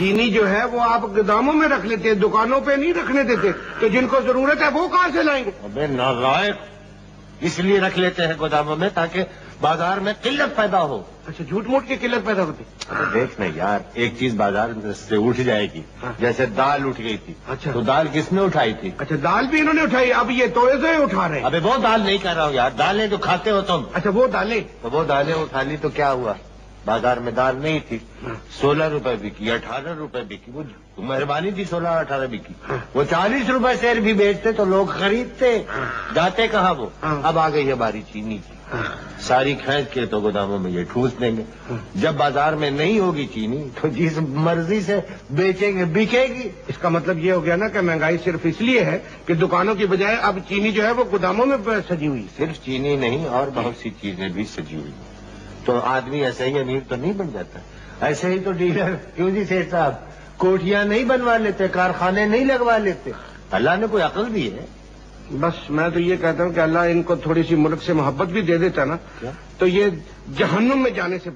چینی جو ہے وہ آپ گوداموں میں رکھ لیتے ہیں، دکانوں پہ نہیں رکھنے دیتے، تو جن کو ضرورت ہے وہ کہاں سے لائیں گے؟ ابے نالائق، اس لیے رکھ لیتے ہیں گوداموں میں تاکہ بازار میں قلت پیدا ہو۔ اچھا، جھوٹ موٹ کی قلت پیدا ہوتی؟ دیکھ نا یار، ایک چیز بازار سے اٹھ جائے گی، جیسے دال اٹھ گئی تھی، اچھا تو دال کس نے اٹھائی تھی؟ اچھا، دال بھی انہوں نے اٹھائی، اب یہ توئے اٹھا رہے ہیں۔ ابے وہ دال نہیں کہہ رہا ہوں یار، دالیں جو کھاتے ہو تم۔ اچھا، وہ دالیں، تو وہ دالیں اٹھا لی تو کیا ہوا؟ بازار میں دال نہیں تھی، 16 روپے بکی، 18 روپے بکی، وہ مہربانی تھی 16-18 بکی، وہ 40 روپے سیر بھی بیچتے تو لوگ خریدتے، جاتے کہاں وہ؟ اب آ گئی ہماری چینی کی، ساری کھینچ کے تو گوداموں میں یہ ٹھوس دیں گے، جب بازار میں نہیں ہوگی چینی تو جس مرضی سے بیچیں گے بکے گی۔ اس کا مطلب یہ ہو گیا نا کہ مہنگائی صرف اس لیے ہے کہ دکانوں کی بجائے اب چینی جو ہے وہ گوداموں میں سجی ہوئی۔ صرف چینی نہیں اور بہت سی چیزیں بھی سجی ہوئی ہیں، تو آدمی ایسے ہی امیر تو نہیں بن جاتا، ایسے ہی تو ڈیلر کیوں جی سیٹھ صاحب کوٹیاں نہیں بنوا لیتے، کارخانے نہیں لگوا لیتے، اللہ نے کوئی عقل دی ہے۔ بس میں تو یہ کہتا ہوں کہ اللہ ان کو تھوڑی سی ملک سے محبت بھی دے دیتا نا، تو یہ جہنم میں جانے سے